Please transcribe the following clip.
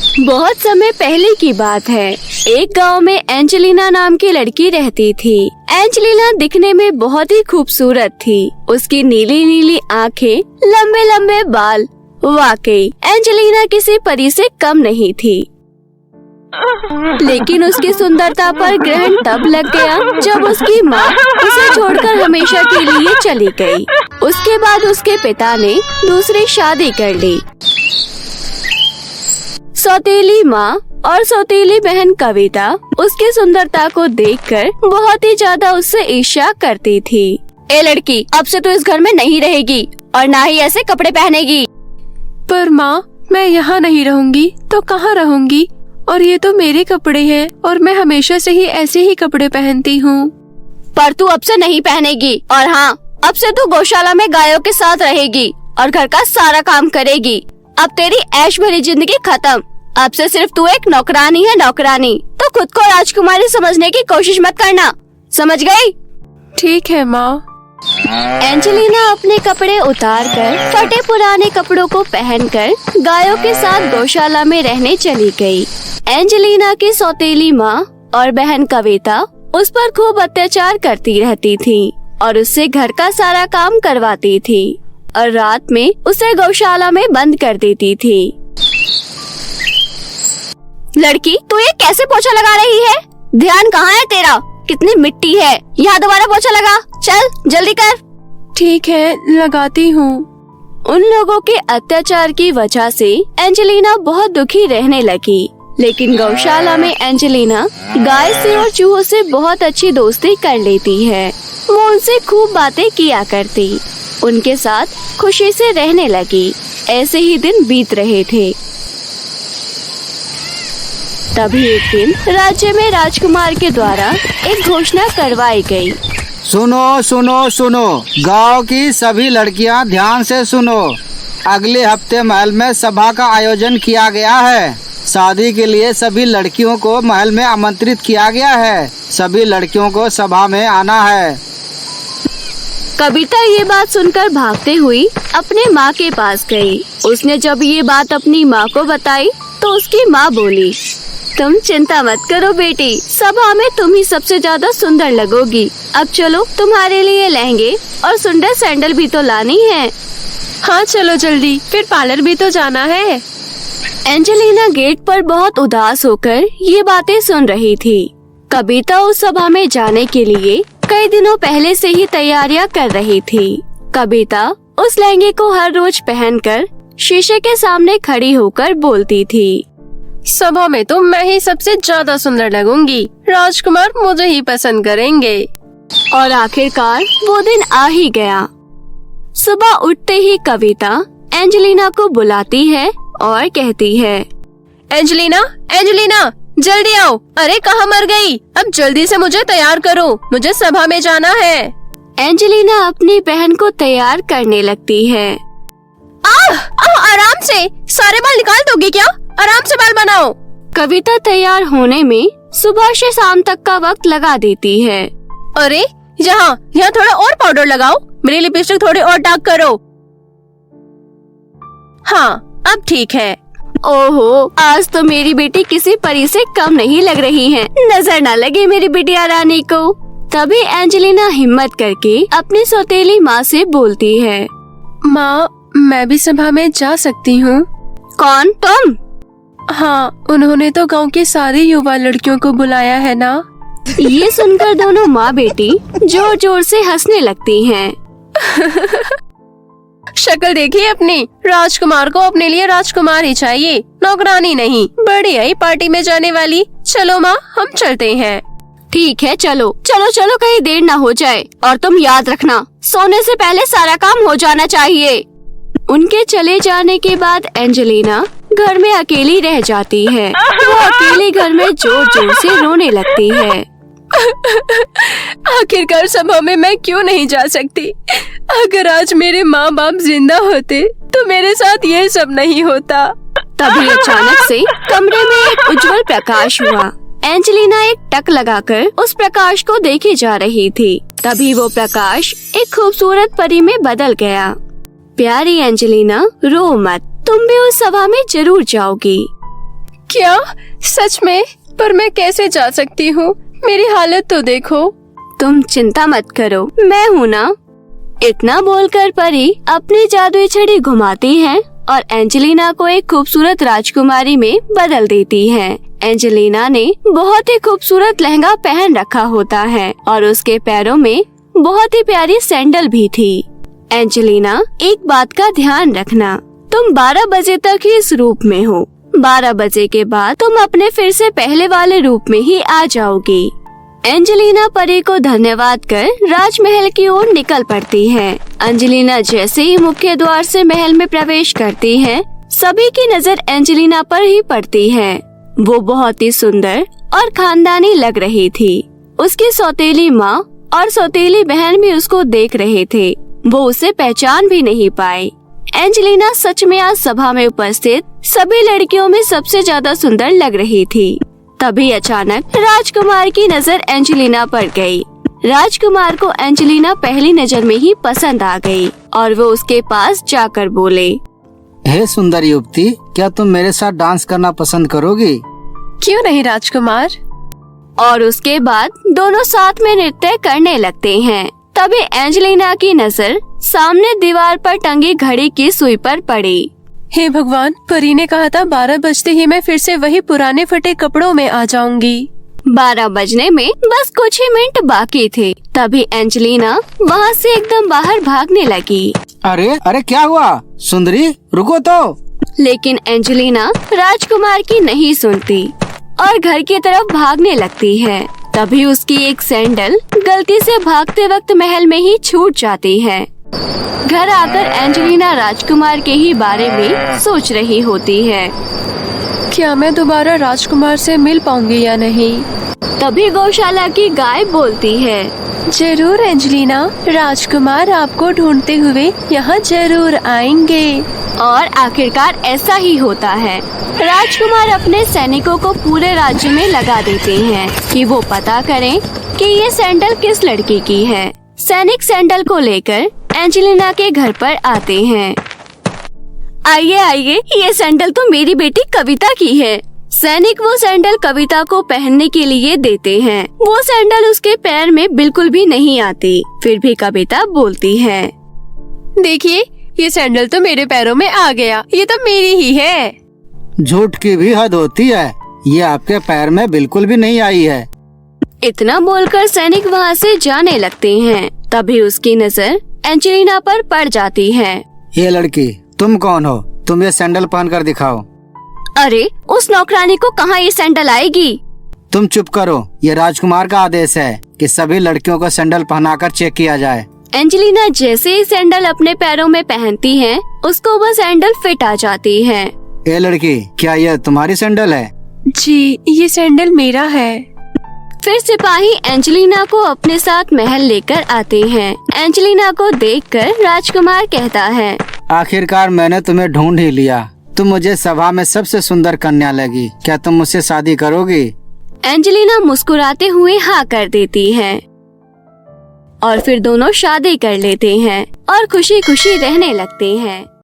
बहुत समय पहले की बात है। एक गांव में एंजेलिना नाम की लड़की रहती थी। एंजेलिना दिखने में बहुत ही खूबसूरत थी। उसकी नीली नीली आंखें, लंबे लंबे बाल, वाकई एंजेलिना किसी परी से कम नहीं थी। लेकिन उसकी सुंदरता पर ग्रहण तब लग गया जब उसकी माँ उसे छोड़कर हमेशा के लिए चली गई। उसके बाद उसके पिता ने दूसरी शादी कर ली। सौतेली माँ और सौतेली बहन कविता उसकी सुंदरता को देखकर बहुत ही ज्यादा उससे ईर्ष्या करती थी। ए लड़की, अब से तो इस घर में नहीं रहेगी और ना ही ऐसे कपड़े पहनेगी। पर माँ, मैं यहाँ नहीं रहूँगी तो कहाँ रहूँगी? और ये तो मेरे कपड़े हैं और मैं हमेशा से ही ऐसे ही कपड़े पहनती हूँ। पर तू अब से नहीं पहनेगी, और हाँ, अब से तू गौशाला में गायों के साथ रहेगी और घर का सारा काम करेगी। अब तेरी ऐश भरी जिंदगी खत्म। अब से सिर्फ तू एक नौकरानी है, नौकरानी। तो खुद को राजकुमारी समझने की कोशिश मत करना, समझ गई? ठीक है माँ। एंजेलिना अपने कपड़े उतारकर फटे पुराने कपड़ों को पहनकर गायों के साथ गौशाला में रहने चली गई। एंजेलिना की सौतेली माँ और बहन कविता उस पर खूब अत्याचार करती रहती थी और उससे घर का सारा काम करवाती थी और रात में उसे गौशाला में बंद कर देती थी। लड़की, तू ये कैसे पोछा लगा रही है? ध्यान कहाँ है तेरा? कितनी मिट्टी है, यहाँ दोबारा पोछा लगा। चल जल्दी कर। ठीक है, लगाती हूँ। उन लोगों के अत्याचार की वजह से एंजेलिना बहुत दुखी रहने लगी। लेकिन गौशाला में एंजेलिना गाय से और चूहों से बहुत अच्छी दोस्ती कर लेती है। वो उनसे खूब बातें किया करती, उनके साथ खुशी से रहने लगी। ऐसे ही दिन बीत रहे थे। तभी एक दिन राज्य में राजकुमार के द्वारा एक घोषणा करवाई गई। सुनो सुनो सुनो, गांव की सभी लड़कियां ध्यान से सुनो। अगले हफ्ते महल में सभा का आयोजन किया गया है। शादी के लिए सभी लड़कियों को महल में आमंत्रित किया गया है। सभी लड़कियों को सभा में आना है। कविता ये बात सुनकर भागते हुई अपने माँ के पास गई। उसने जब ये बात अपनी माँ को बताई तो उसकी माँ बोली, तुम चिंता मत करो बेटी, सभा में तुम ही सबसे ज्यादा सुंदर लगोगी। अब चलो, तुम्हारे लिए लहंगे और सुंदर सैंडल भी तो लानी है। हाँ चलो जल्दी, फिर पार्लर भी तो जाना है। एंजेलिना गेट पर बहुत उदास होकर ये बातें सुन रही थी। कविता उस सभा में जाने के लिए कई दिनों पहले से ही तैयारियां कर रही थी। कविता उस लहंगे को हर रोज पहनकर शीशे के सामने खड़ी होकर बोलती थी, सभा में तो मैं ही सबसे ज्यादा सुंदर लगूंगी। राजकुमार मुझे ही पसंद करेंगे। और आखिरकार वो दिन आ ही गया। सुबह उठते ही कविता एंजेलिना को बुलाती है और कहती है, एंजेलिना, एंजेलिना, जल्दी आओ। अरे कहाँ मर गई? अब जल्दी से मुझे तैयार करो, मुझे सभा में जाना है। एंजेलिना अपनी बहन को तैयार करने लगती है। आराम से, सारे बाल निकाल दोगी क्या? आराम से बाल बनाओ। कविता तैयार होने में सुबह से शाम तक का वक्त लगा देती है। अरे यहाँ थोड़ा और पाउडर लगाओ, मेरी लिपस्टिक थोड़ी और डार्क करो। हाँ, अब ठीक है। ओहो, आज तो मेरी बेटी किसी परी से कम नहीं लग रही है। नजर न लगे मेरी बिटिया रानी को। तभी एंजेलिना हिम्मत करके अपनी सौतेली माँ से बोलती है, माँ, मैं भी सभा में जा सकती हूँ? कौन, तुम? हाँ, उन्होंने तो गांव की सारी युवा लड़कियों को बुलाया है ना। ये सुनकर दोनों माँ बेटी जोर जोर से हंसने लगती हैं। शक्ल देखिए अपनी। राजकुमार को अपने लिए राजकुमार ही चाहिए, नौकरानी नहीं। बड़ी आई पार्टी में जाने वाली। चलो माँ, हम चलते हैं। ठीक है, चलो चलो चलो, कहीं देर ना हो जाए। और तुम याद रखना, सोने से पहले सारा काम हो जाना चाहिए। उनके चले जाने के बाद एंजेलिना घर में अकेली रह जाती है। वो अकेले घर में जोर जोर से रोने लगती है। आखिरकार सभा में मैं क्यों नहीं जा सकती? अगर आज मेरे माँ बाप जिंदा होते तो मेरे साथ ये सब नहीं होता। तभी अचानक से कमरे में एक उज्जवल प्रकाश हुआ। एंजेलिना एक टक लगाकर उस प्रकाश को देखे जा रही थी। तभी वो प्रकाश एक खूबसूरत परी में बदल गया। प्यारी एंजेलिना, रो मत, तुम भी उस सभा में जरूर जाओगी। क्या? सच में? पर मैं कैसे जा सकती हूँ? मेरी हालत तो देखो। तुम चिंता मत करो, मैं हूँ ना। इतना बोलकर परी अपनी जादुई छड़ी घुमाती है और एंजेलिना को एक खूबसूरत राजकुमारी में बदल देती है। एंजेलिना ने बहुत ही खूबसूरत लहंगा पहन रखा होता है और उसके पैरों में बहुत ही प्यारी सैंडल भी थी। एंजेलिना, एक बात का ध्यान रखना, तुम 12 बजे तक ही इस रूप में हो। 12 बजे के बाद तुम अपने फिर से पहले वाले रूप में ही आ जाओगी। एंजेलिना परी को धन्यवाद कर राजमहल की ओर निकल पड़ती है। एंजेलिना जैसे ही मुख्य द्वार से महल में प्रवेश करती है, सभी की नजर एंजेलिना पर ही पड़ती है। वो बहुत ही सुंदर और खानदानी लग रही थी। उसकी सौतेली माँ और सौतेली बहन भी उसको देख रहे थे। वो उसे पहचान भी नहीं पाए। एंजेलिना सच में आज सभा में उपस्थित सभी लड़कियों में सबसे ज्यादा सुंदर लग रही थी। तभी अचानक राजकुमार की नजर एंजेलिना पर गई। राजकुमार को एंजेलिना पहली नजर में ही पसंद आ गई और वो उसके पास जाकर बोले, हे सुंदर युवती, क्या तुम मेरे साथ डांस करना पसंद करोगी? क्यों नहीं राजकुमार। और उसके बाद दोनों साथ में नृत्य करने लगते हैं। तभी एंजेलिना की नजर सामने दीवार पर टंगी घड़ी की सुई पर पड़ी। हे भगवान, परी ने कहा था 12 बजते ही मैं फिर से वही पुराने फटे कपड़ों में आ जाऊंगी। 12 बजने में बस कुछ ही मिनट बाकी थे। तभी एंजेलिना वहाँ से एकदम बाहर भागने लगी। अरे अरे, क्या हुआ? सुंदरी, रुको तो। लेकिन एंजेलिना राजकुमार की नहीं सुनती और घर की तरफ भागने लगती है। तभी उसकी एक सैंडल गलती से भागते वक्त महल में ही छूट जाती है। घर आकर एंजेलिना राजकुमार के ही बारे में सोच रही होती है। क्या मैं दोबारा राजकुमार से मिल पाऊंगी या नहीं? तभी गौशाला की गाय बोलती है, जरूर एंजेलिना, राजकुमार आपको ढूंढते हुए यहाँ जरूर आएंगे। और आखिरकार ऐसा ही होता है। राजकुमार अपने सैनिकों को पूरे राज्य में लगा देते हैं कि वो पता करें कि ये सैंडल किस लड़की की है। सैनिक सैंडल को लेकर एंजेलिना के घर पर आते हैं। आइए आइए, ये सैंडल तो मेरी बेटी कविता की है। सैनिक वो सैंडल कविता को पहनने के लिए देते हैं। वो सैंडल उसके पैर में बिल्कुल भी नहीं आती। फिर भी कविता बोलती है, देखिए, ये सैंडल तो मेरे पैरों में आ गया। ये तो मेरी ही है। झूठ की भी हद होती है। ये आपके पैर में बिल्कुल भी नहीं आई है। इतना बोलकर सैनिक वहाँ से जाने लगते हैं। तभी उसकी नजर एंजेलिना पर पड़ जाती है। ये लड़की, तुम कौन हो? तुम ये सैंडल पहन कर दिखाओ। अरे, उस नौकरानी को कहाँ ये सैंडल आएगी? तुम चुप करो। ये राजकुमार का आदेश है कि सभी लड़कियों को सैंडल पहनाकर चेक किया जाए। एंजेलिना जैसे ही सैंडल अपने पैरों में पहनती है, उसको वह सैंडल फिट आ जाती है। ये लड़की, क्या यह तुम्हारी सैंडल है? जी, ये सैंडल मेरा है। फिर सिपाही एंजेलिना को अपने साथ महल लेकर आते हैं। एंजेलिना को देखकर राजकुमार कहता है, आखिरकार मैंने तुम्हें ढूंढ ही लिया। तुम मुझे सभा में सबसे सुंदर कन्या लगी। क्या तुम मुझसे शादी करोगी? एंजेलिना मुस्कुराते हुए हाँ कर देती है और फिर दोनों शादी कर लेते हैं और खुशी खुशी रहने लगते हैं।